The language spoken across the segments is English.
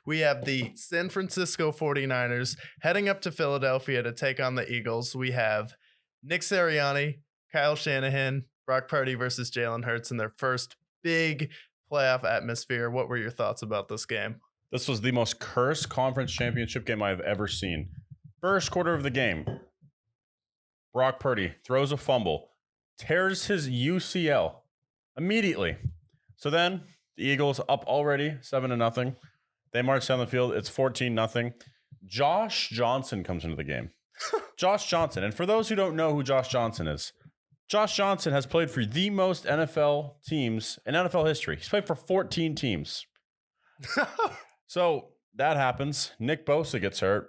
we have the San Francisco 49ers heading up to Philadelphia to take on the Eagles. We have Nick Sirianni, Kyle Shanahan, Brock Purdy versus Jalen Hurts in their first big playoff atmosphere. What were your thoughts about this game? This was the most cursed conference championship game I've ever seen. First quarter of the game, Brock Purdy throws a fumble, tears his UCL immediately. So then the Eagles up already 7-0. They march down the field. It's 14-0. Josh Johnson comes into the game. Josh Johnson. And for those who don't know who Josh Johnson is, Josh Johnson has played for the most NFL teams in NFL history. He's played for 14 teams. So that happens. Nick Bosa gets hurt.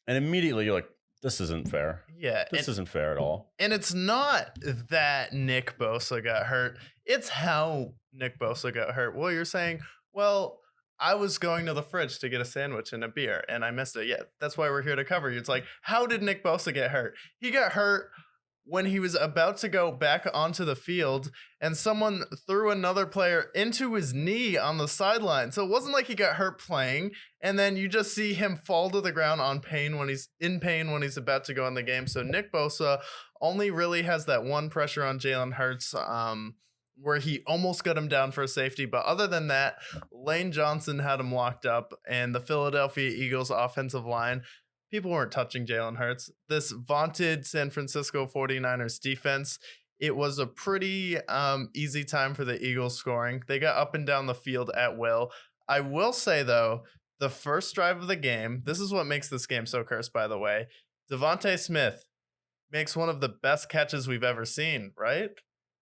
And immediately you're like, this isn't fair. Yeah. This isn't fair at all. And it's not that Nick Bosa got hurt. It's how Nick Bosa got hurt. Well, you're saying, well, I was going to the fridge to get a sandwich and a beer and I missed it. Yeah, that's why we're here to cover you. It's like, how did Nick Bosa get hurt? He got hurt when he was about to go back onto the field and someone threw another player into his knee on the sideline. So it wasn't like he got hurt playing, and then you just see him fall to the ground on pain when he's in pain when he's about to go in the game. So Nick Bosa only really has that one pressure on Jalen Hurts where he almost got him down for a safety. But other than that, Lane Johnson had him locked up, and the Philadelphia Eagles offensive line, people weren't touching Jalen Hurts. This vaunted San Francisco 49ers defense, it was a pretty easy time for the Eagles scoring. They got up and down the field at will. I will say, though, the first drive of the game, this is what makes this game so cursed, by the way. Devontae Smith makes one of the best catches we've ever seen, right?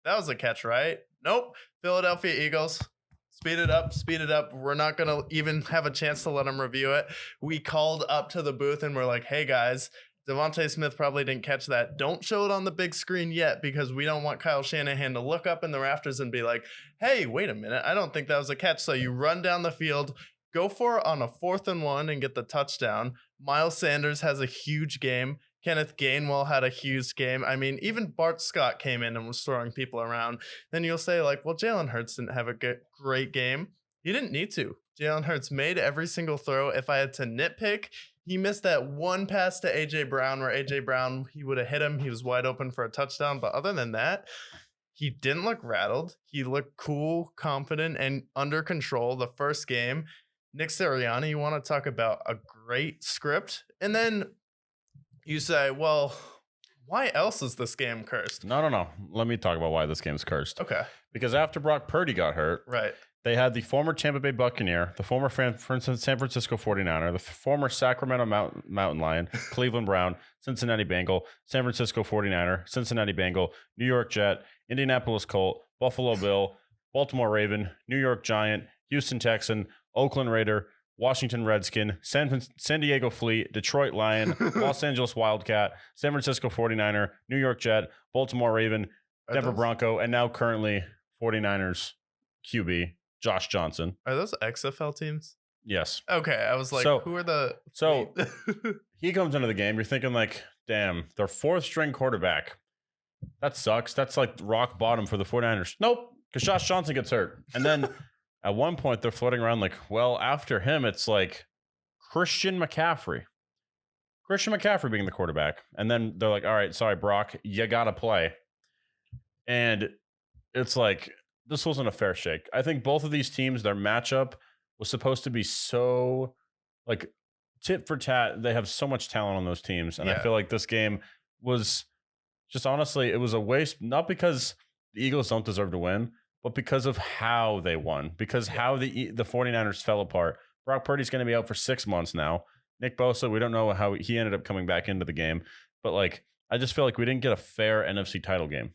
That was a catch, right? Nope. Philadelphia Eagles. Speed it up. We're not going to even have a chance to let them review it. We called up to the booth and we're like, hey, guys, Devontae Smith probably didn't catch that. Don't show it on the big screen yet because we don't want Kyle Shanahan to look up in the rafters and be like, hey, wait a minute. I don't think that was a catch. So you run down the field, go for it on a 4th and 1 and get the touchdown. Miles Sanders has a huge game. Kenneth Gainwell had a huge game. I mean, even Bart Scott came in and was throwing people around. Then you'll say, like, well, Jalen Hurts didn't have a great game. He didn't need to. Jalen Hurts made every single throw. If I had to nitpick, he missed that one pass to A.J. Brown where A.J. Brown, he would have hit him. He was wide open for a touchdown. But other than that, he didn't look rattled. He looked cool, confident, and under control the first game. Nick Sirianni, you want to talk about a great script? And then you say, well, why else is this game cursed? No. Let me talk about why this game's cursed. Okay. Because after Brock Purdy got hurt, right, they had the former Tampa Bay Buccaneer, the former San Francisco 49er, the former Sacramento Mountain Lion, Cleveland Brown, Cincinnati Bengal, San Francisco 49er, Cincinnati Bengal, New York Jet, Indianapolis Colt, Buffalo Bill, Baltimore Raven, New York Giant, Houston Texan, Oakland Raider, Washington Redskin, San Diego Fleet, Detroit Lion, Los Angeles Wildcat, San Francisco 49er, New York Jet, Baltimore Raven, Denver Bronco, and now currently 49ers QB, Josh Johnson. Are those XFL teams? Yes. Okay, I was like, who are the... So he comes into the game, you're thinking like, damn, their 4th string quarterback. That sucks. That's like rock bottom for the 49ers. Nope, because Josh Johnson gets hurt. And then... At one point, they're floating around like, well, after him, it's like Christian McCaffrey being the quarterback. And then they're like, all right, sorry, Brock, you got to play. And it's like, this wasn't a fair shake. I think both of these teams, their matchup was supposed to be so like tit for tat. They have so much talent on those teams. And I feel like this game was just honestly, it was a waste, not because the Eagles don't deserve to win, but because of how they won, because how the 49ers fell apart. Brock Purdy's going to be out for 6 months now. Nick Bosa, we don't know how he ended up coming back into the game. But, like, I just feel like we didn't get a fair NFC title game.